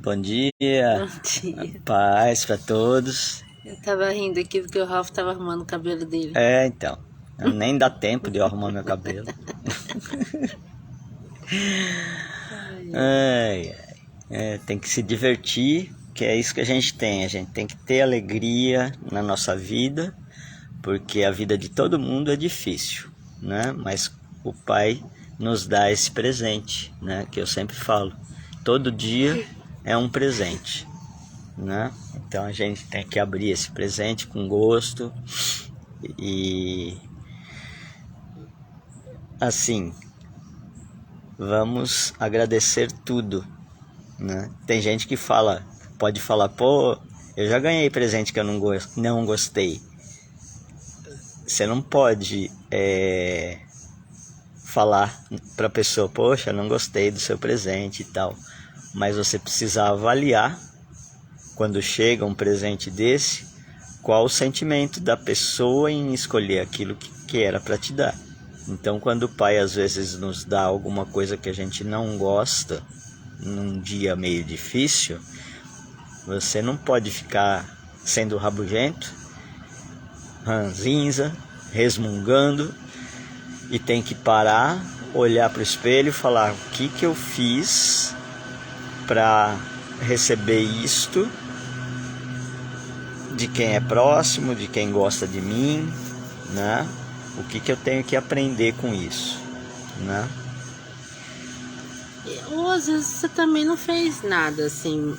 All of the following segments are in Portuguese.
Bom dia, Bom dia. paz pra todos. Eu tava rindo aqui porque o Ralph tava arrumando o cabelo dele. Então, nem dá tempo de eu arrumar meu cabelo. Tem que se divertir, que é isso que a gente tem. A gente tem que ter alegria na nossa vida, porque a vida de todo mundo é difícil, né? Mas o Pai nos dá esse presente, né? Que eu sempre falo. Todo dia é um presente, né? Então a gente tem que abrir esse presente com gosto e assim, vamos agradecer tudo, né? Tem gente que pode falar, pô, eu já ganhei presente que eu não gostei. Você não pode falar pra pessoa, poxa, não gostei do seu presente e tal. Mas você precisa avaliar, quando chega um presente desse, qual o sentimento da pessoa em escolher aquilo que era para te dar. Então, quando o Pai às vezes nos dá alguma coisa que a gente não gosta, num dia meio difícil, você não pode ficar sendo rabugento, ranzinza, resmungando, e tem que parar, olhar para o espelho e falar o que eu fiz para receber isto de quem é próximo, de quem gosta de mim, né? O que eu tenho que aprender com isso, né? Ou às vezes você também não fez nada, assim,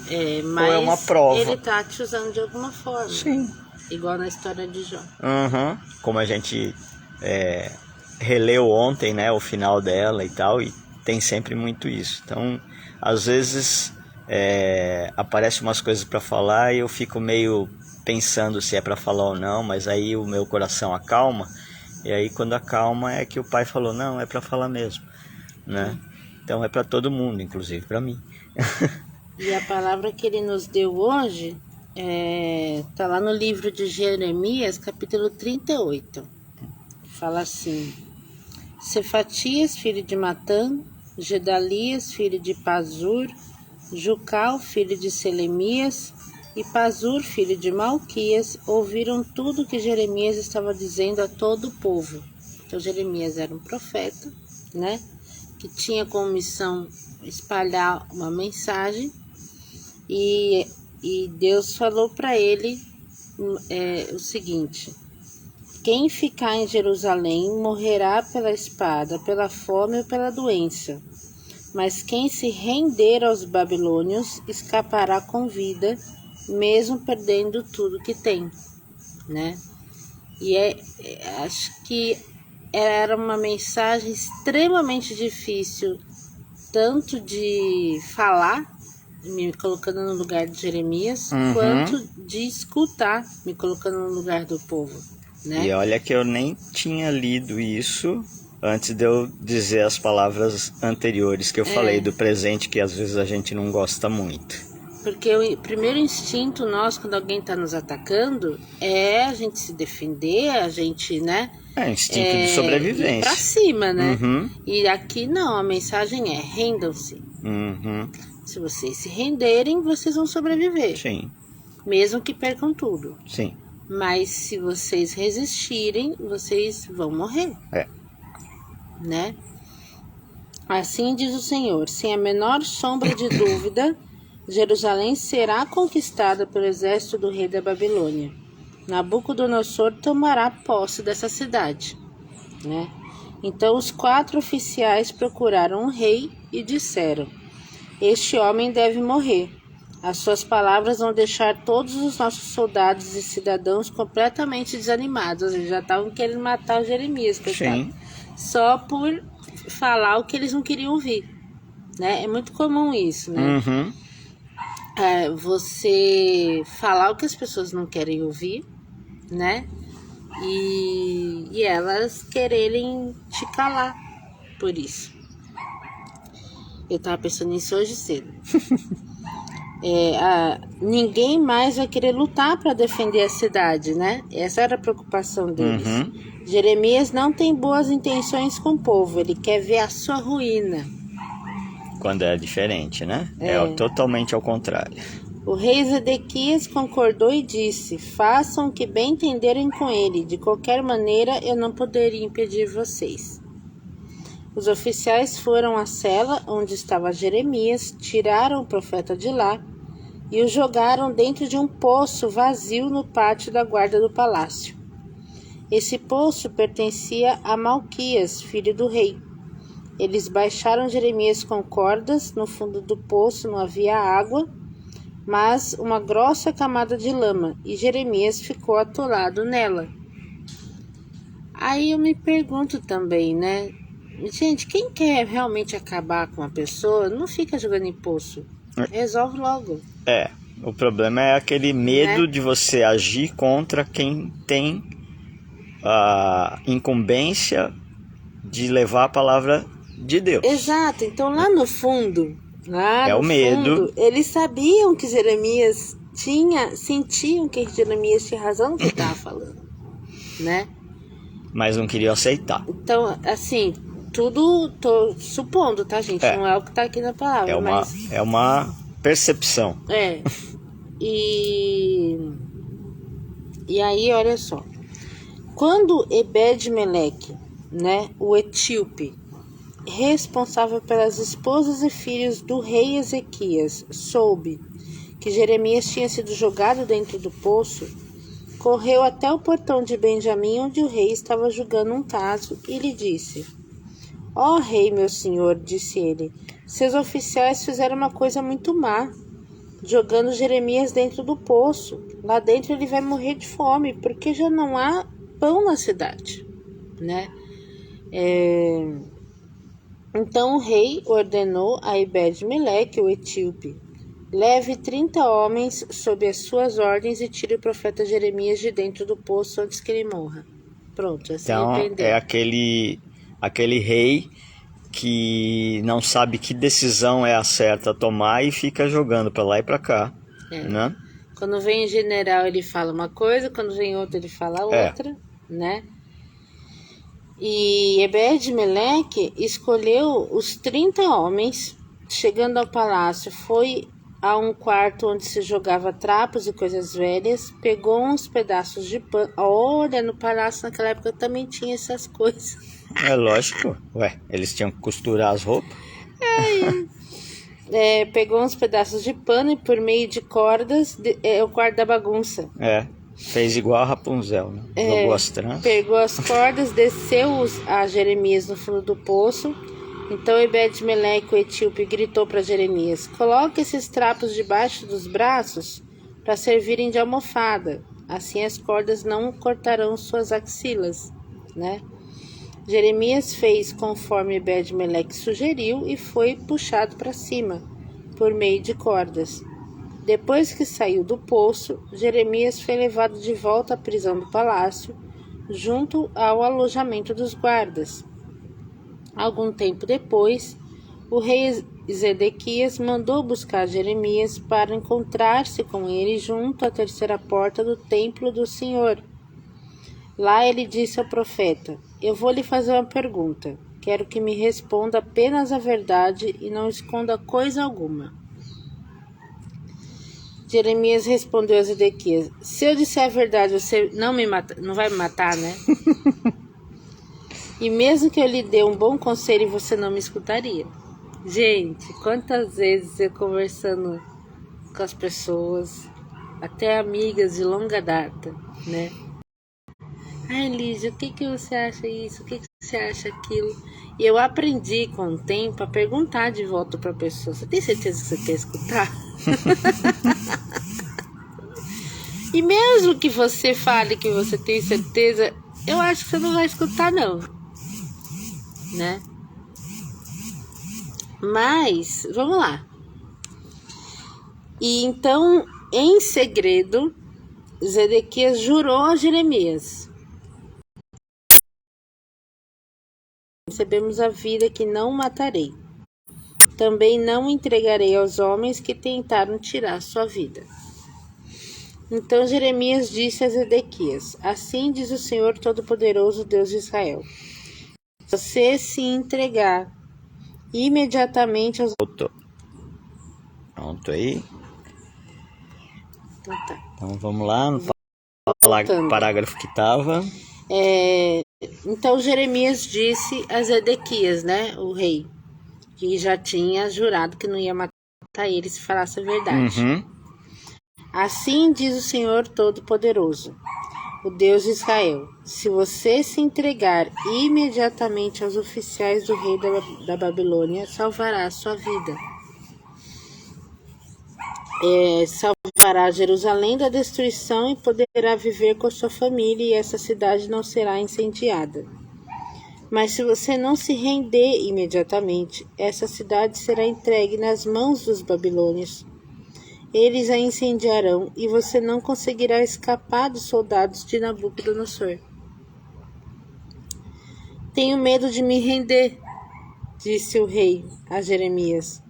mas ou é uma prova. Ele tá te usando de alguma forma. Sim. Igual na história de Jó. Como a gente releu ontem, né, o final dela e tal, e tem sempre muito isso. Então, às vezes aparecem umas coisas para falar e eu fico meio pensando se é para falar ou não, mas aí o meu coração acalma, e aí quando acalma é que o Pai falou, não, é para falar mesmo, né? Então é para todo mundo, inclusive para mim. E a palavra que ele nos deu hoje tá lá no livro de Jeremias, capítulo 38. Fala assim: Cefatias, filho de Matã, Gedalias, filho de Pazur, Jucal, filho de Selemias, e Pazur, filho de Malquias, ouviram tudo que Jeremias estava dizendo a todo o povo. Então Jeremias era um profeta, né? Que tinha como missão espalhar uma mensagem, e Deus falou para ele o seguinte: quem ficar em Jerusalém morrerá pela espada, pela fome ou pela doença, mas quem se render aos babilônios escapará com vida, mesmo perdendo tudo que tem, né? E acho que era uma mensagem extremamente difícil, tanto de falar, me colocando no lugar de Jeremias, quanto de escutar, me colocando no lugar do povo, né? E olha que eu nem tinha lido isso antes de eu dizer as palavras anteriores que eu falei do presente, que às vezes a gente não gosta muito. Porque o primeiro instinto nosso, quando alguém está nos atacando, é a gente se defender, a gente, né? Instinto de sobrevivência. Ir pra cima, né? E aqui não, a mensagem é: rendam-se. Se vocês se renderem, vocês vão sobreviver. Sim. Mesmo que percam tudo. Sim. Mas se vocês resistirem, vocês vão morrer. Né? Assim diz o Senhor: sem a menor sombra de dúvida, Jerusalém será conquistada pelo exército do rei da Babilônia. Nabucodonosor tomará posse dessa cidade, né? Então os 4 oficiais procuraram o rei e disseram: este homem deve morrer. As suas palavras vão deixar todos os nossos soldados e cidadãos completamente desanimados. Eles já estavam querendo matar o Jeremias, coitado. Só por falar o que eles não queriam ouvir, né? É muito comum isso, né? Você falar o que as pessoas não querem ouvir, né? E elas quererem te calar por isso. Eu tava pensando nisso hoje cedo. Ninguém mais vai querer lutar para defender a cidade, né? Essa era a preocupação deles. Jeremias não tem boas intenções com o povo, ele quer ver a sua ruína. quando é diferente, né? É totalmente ao contrário. O rei Zedequias concordou e disse: façam o que bem entenderem com ele. De qualquer maneira, eu não poderia impedir vocês. Os oficiais foram à cela onde estava Jeremias, tiraram o profeta de lá e o jogaram dentro de um poço vazio no pátio da guarda do palácio. Esse poço pertencia a Malquias, filho do rei. Eles baixaram Jeremias com cordas. No fundo do poço não havia água, mas uma grossa camada de lama, e Jeremias ficou atolado nela. Aí eu me pergunto também, né? Gente, quem quer realmente acabar com uma pessoa, não fica jogando em poço. Resolve logo. O problema é aquele medo de você agir contra quem tem a incumbência de levar a palavra de Deus. Exato. Então lá no fundo, medo. Eles sabiam que Jeremias sentiam que Jeremias tinha razão no que ele estava falando, né? Mas não queriam aceitar. Então, assim, tudo tô supondo, tá, gente? Não é o que tá aqui na palavra. É uma percepção. E aí, olha só. Quando Ebed-Meleque, né, o etíope, responsável pelas esposas e filhos do rei Ezequias, soube que Jeremias tinha sido jogado dentro do poço, correu até o portão de Benjamim, onde o rei estava julgando um caso, e lhe disse: Ó rei, meu senhor, disse ele, seus oficiais fizeram uma coisa muito má, jogando Jeremias dentro do poço. Lá dentro ele vai morrer de fome, porque já não há pão na cidade, né? Então o rei ordenou a Ebed-Meleque, o etíope: leve 30 homens sob as suas ordens e tire o profeta Jeremias de dentro do poço antes que ele morra. Pronto, já se arrependeu. Então é aquele rei que não sabe que decisão é a certa a tomar e fica jogando para lá e para cá, né? Quando vem o general ele fala uma coisa, quando vem outro ele fala outra, né? E Ebed-Meleque escolheu os 30 homens. Chegando ao palácio, foi a um quarto onde se jogava trapos e coisas velhas, pegou uns pedaços de pano. Olha, no palácio naquela época também tinha essas coisas. É lógico, eles tinham que costurar as roupas. Pegou uns pedaços de pano e por meio de cordas, o quarto da bagunça. Fez igual a Rapunzel, né? Jogou as tranças. Pegou as cordas, desceu a Jeremias no fundo do poço. Então Ebed-Meleque, o etíope, gritou para Jeremias: coloque esses trapos debaixo dos braços para servirem de almofada. Assim as cordas não cortarão suas axilas, né? Jeremias fez conforme Ebed-Meleque sugeriu e foi puxado para cima, por meio de cordas. Depois que saiu do poço, Jeremias foi levado de volta à prisão do palácio, junto ao alojamento dos guardas. Algum tempo depois, o rei Zedequias mandou buscar Jeremias para encontrar-se com ele junto à terceira porta do templo do Senhor. Lá ele disse ao profeta: eu vou lhe fazer uma pergunta. Quero que me responda apenas a verdade e não esconda coisa alguma. Jeremias respondeu a Zedequias: se eu disser a verdade, você não vai me matar, né? E mesmo que eu lhe dê um bom conselho, você não me escutaria. Gente, quantas vezes eu conversando com as pessoas, até amigas de longa data, né? Ai, Lígia, o que você acha isso? O que você acha aquilo? E eu aprendi com o tempo a perguntar de volta para a pessoa: você tem certeza que você quer escutar? E mesmo que você fale que você tem certeza, eu acho que você não vai escutar, não, né? Mas, vamos lá. E então, em segredo, Zedequias jurou a Jeremias: recebemos a vida que não matarei. Também não entregarei aos homens que tentaram tirar sua vida. Então Jeremias disse a Zedequias: assim diz o Senhor Todo-Poderoso, Deus de Israel: se você se entregar imediatamente aos... Voltou. Pronto aí. Então tá. Então vamos lá no Voltando. parágrafo que estava. Então Jeremias disse a Zedequias, né, o rei, que já tinha jurado que não ia matar ele se falasse a verdade. Assim diz o Senhor Todo-Poderoso, o Deus de Israel: se você se entregar imediatamente aos oficiais do rei da Babilônia, salvará a sua vida. Salvará Jerusalém da destruição e poderá viver com sua família, e essa cidade não será incendiada. Mas se você não se render imediatamente, essa cidade será entregue nas mãos dos babilônios. Eles a incendiarão e você não conseguirá escapar dos soldados de Nabucodonosor. Tenho medo de me render, disse o rei a Jeremias.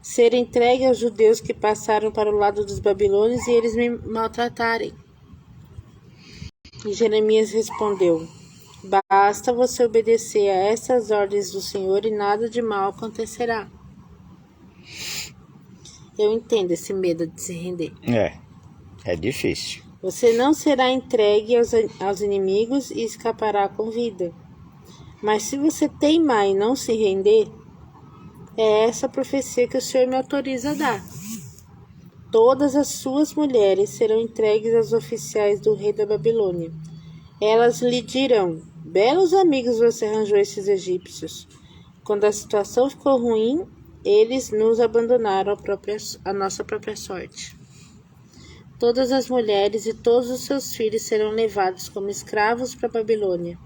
Ser entregue aos judeus que passaram para o lado dos babilônios e eles me maltratarem. E Jeremias respondeu: basta você obedecer a essas ordens do Senhor e nada de mal acontecerá. Eu entendo esse medo de se render. É difícil. Você não será entregue aos inimigos e escapará com vida. Mas se você teimar e não se render, é essa a profecia que o Senhor me autoriza a dar. Todas as suas mulheres serão entregues aos oficiais do rei da Babilônia. Elas lhe dirão: belos amigos você arranjou esses egípcios. Quando a situação ficou ruim, eles nos abandonaram a nossa própria sorte. Todas as mulheres e todos os seus filhos serão levados como escravos para a Babilônia.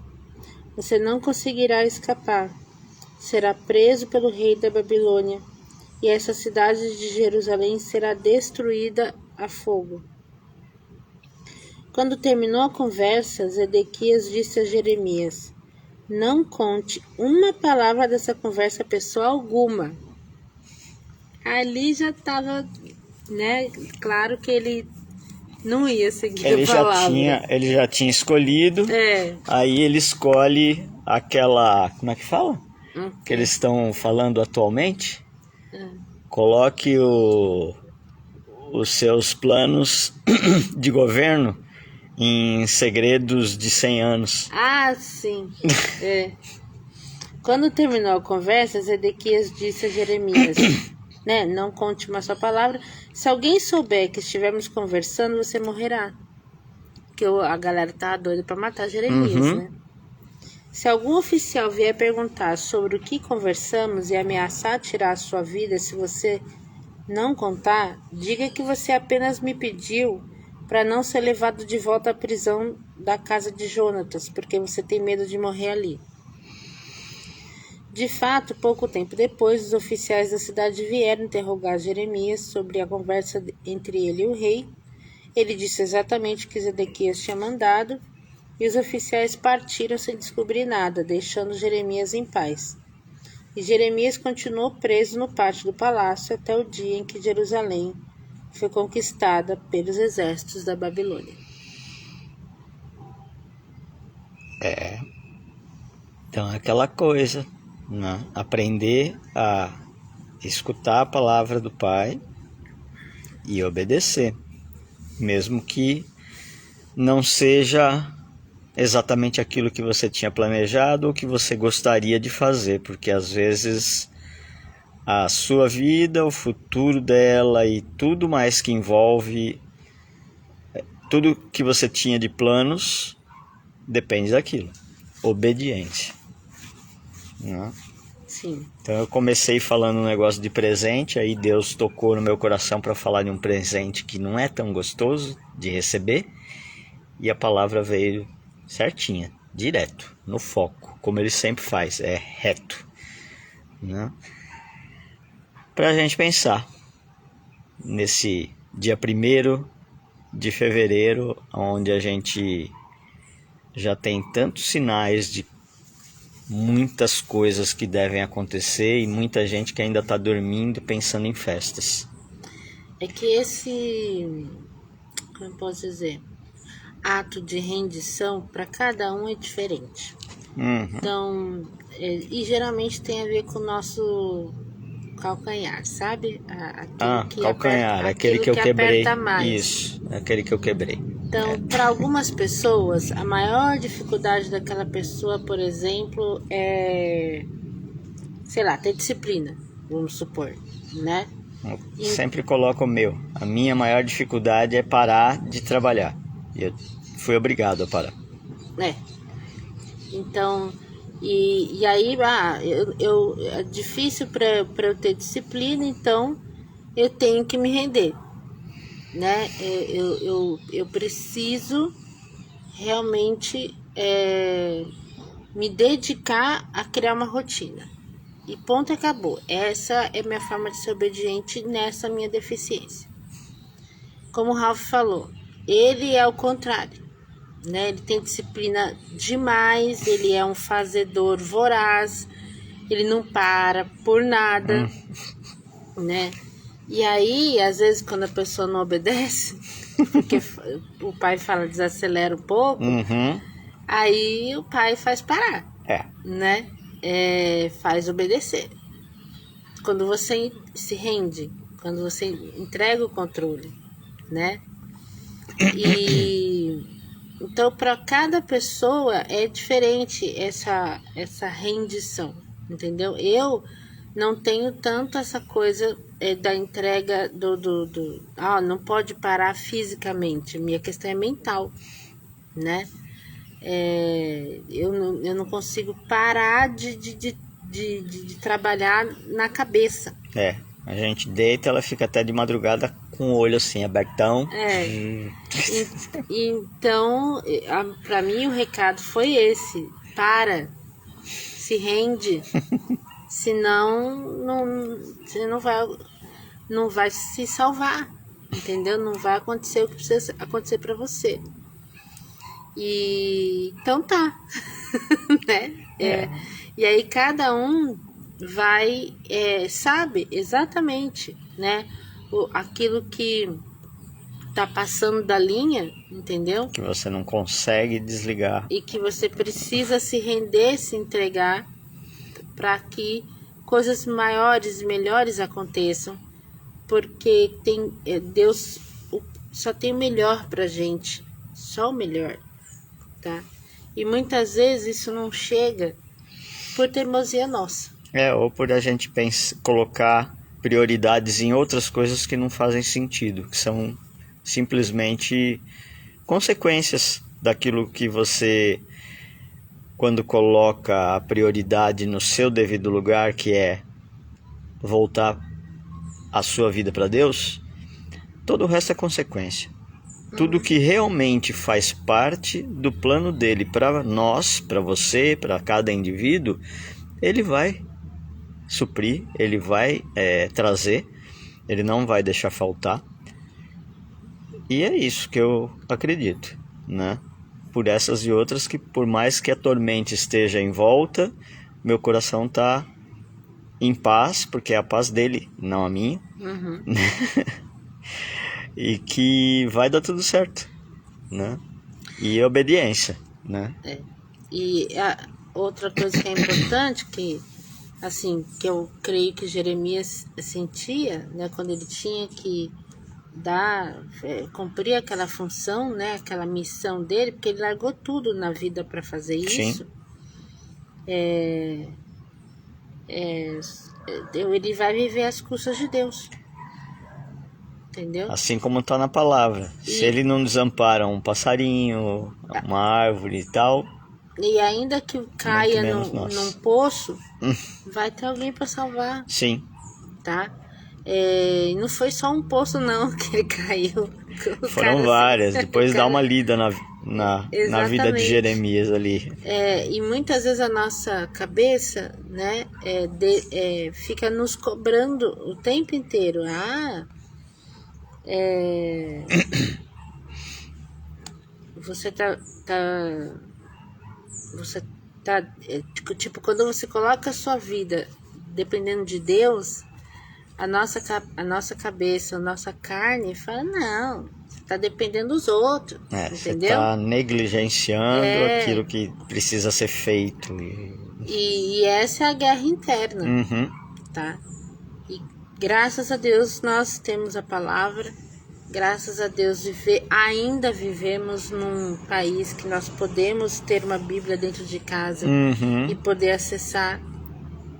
Você não conseguirá escapar. Será preso pelo rei da Babilônia, e essa cidade de Jerusalém será destruída a fogo. Quando terminou a conversa, Zedequias disse a Jeremias: não conte uma palavra dessa conversa a pessoa alguma. Ali já estava, né, claro que ele não ia seguir a palavra. Ele já tinha escolhido. Aí ele escolhe aquela... Como é que fala? Que eles estão falando atualmente. Coloque os seus planos de governo em segredos de 100 anos. Ah, sim. Quando terminou a conversa, Zedequias disse a Jeremias: né, não conte uma só palavra. Se alguém souber que estivermos conversando, você morrerá. Porque a galera tá doida para matar Jeremias, né? Se algum oficial vier perguntar sobre o que conversamos e ameaçar tirar a sua vida se você não contar, diga que você apenas me pediu para não ser levado de volta à prisão da casa de Jonatas, porque você tem medo de morrer ali. De fato, pouco tempo depois, os oficiais da cidade vieram interrogar Jeremias sobre a conversa entre ele e o rei. Ele disse exatamente o que Zedequias tinha mandado, e os oficiais partiram sem descobrir nada, deixando Jeremias em paz. E Jeremias continuou preso no pátio do palácio até o dia em que Jerusalém foi conquistada pelos exércitos da Babilônia. Então é aquela coisa, né? Aprender a escutar a palavra do Pai e obedecer, mesmo que não seja exatamente aquilo que você tinha planejado ou que você gostaria de fazer, porque às vezes a sua vida, o futuro dela e tudo mais que envolve, tudo que você tinha de planos depende daquilo. Obediência, né? Sim. Então eu comecei falando um negócio de presente, aí Deus tocou no meu coração para falar de um presente que não é tão gostoso de receber, e a palavra veio certinha, direto, no foco, como ele sempre faz, é reto, né? Para a gente pensar nesse dia 1º de fevereiro, onde a gente já tem tantos sinais de muitas coisas que devem acontecer e muita gente que ainda está dormindo pensando em festas. É que esse, como eu posso dizer, ato de rendição para cada um é diferente. Então, e geralmente tem a ver com o nosso calcanhar, sabe? Aquilo que calcanhar, aperta, aquele que eu que quebrei. aperta mais. Isso, aquele que eu quebrei. Então, para algumas pessoas, a maior dificuldade daquela pessoa, por exemplo, é, sei lá, ter disciplina, vamos supor, né? Eu sempre coloco o meu. A minha maior dificuldade é parar de trabalhar. E eu fui obrigado a parar. Então, e aí, é difícil para eu ter disciplina, então eu tenho que me render, né? Eu preciso realmente me dedicar a criar uma rotina. E ponto, acabou. Essa é minha forma de ser obediente nessa minha deficiência. Como o Ralph falou, ele é o contrário, né? Ele tem disciplina demais, ele é um fazedor voraz, ele não para por nada, né? E aí, às vezes, quando a pessoa não obedece, porque o pai fala desacelera um pouco, aí o pai faz parar, né? Faz obedecer. Quando você se rende, quando você entrega o controle, né? E então, para cada pessoa é diferente essa rendição, entendeu? Eu não tenho tanto essa coisa da entrega não pode parar fisicamente. Minha questão é mental, né? Eu não consigo parar de trabalhar na cabeça. A gente deita, ela fica até de madrugada com o olho assim, abertão. Então, para mim o recado foi esse: para, se rende, senão você não vai se salvar, entendeu? Não vai acontecer o que precisa acontecer para você. E então tá, né? E aí cada um vai, sabe exatamente, né? Aquilo que tá passando da linha, entendeu? Que você não consegue desligar. E que você precisa se render, se entregar para que coisas maiores e melhores aconteçam, porque Deus só tem o melhor pra gente, só o melhor, tá? E muitas vezes isso não chega por teimosia nossa. Ou por a gente colocar prioridades em outras coisas que não fazem sentido, que são simplesmente consequências daquilo que você, quando coloca a prioridade no seu devido lugar, que é voltar a sua vida para Deus, todo o resto é consequência. Tudo que realmente faz parte do plano dele para nós, para você, para cada indivíduo, ele vai suprir, ele vai trazer, ele não vai deixar faltar. E é isso que eu acredito, né? Por essas e outras, que por mais que a tormenta esteja em volta, meu coração está em paz, porque é a paz dele, não a minha. E que vai dar tudo certo, né? E obediência, né? E outra coisa que é importante, que eu creio que Jeremias sentia, né, quando ele tinha que cumprir aquela função, né, aquela missão dele, porque ele largou tudo na vida para fazer isso. Ele vai viver às custas de Deus, entendeu? Assim como está na palavra. Se ele não desampara um passarinho, uma árvore e tal, e ainda que caia num poço, vai ter alguém para salvar. Sim. Tá? Não foi só um poço não que ele caiu. Foram várias. Depois dá uma lida na vida de Jeremias ali. E muitas vezes a nossa cabeça, né, fica nos cobrando o tempo inteiro. Você tá tipo, quando você coloca a sua vida dependendo de Deus, a nossa cabeça, a nossa carne fala, não, está dependendo dos outros, Você entendeu? está negligenciando aquilo que precisa ser feito. E essa é a guerra interna, Uhum. tá? E graças a Deus nós temos a palavra, graças a Deus ainda vivemos num país que nós podemos ter uma Bíblia dentro de casa Uhum. e poder acessar.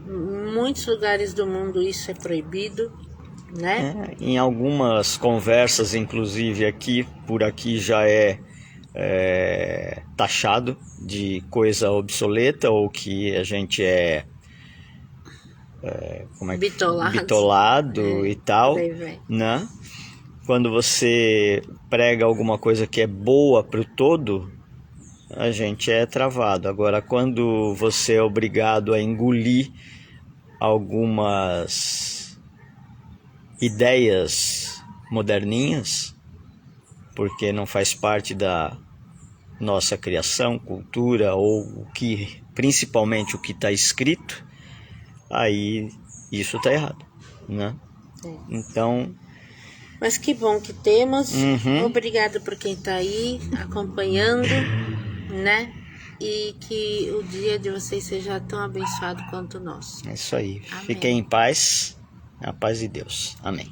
Em muitos lugares do mundo isso é proibido, né? Em algumas conversas, inclusive por aqui já é taxado de coisa obsoleta ou que a gente bitolado e tal, né? Quando você prega alguma coisa que é boa para o todo, a gente é travado. Agora, quando você é obrigado a engolir algumas ideias moderninhas, porque não faz parte da nossa criação, cultura, ou principalmente o que está escrito, aí isso está errado, né? Então... Mas que bom que temos. Uhum. Obrigado por quem está aí acompanhando, né? E que o dia de vocês seja tão abençoado quanto o nosso. É isso aí. Amém. Fiquem em paz, na paz de Deus. Amém.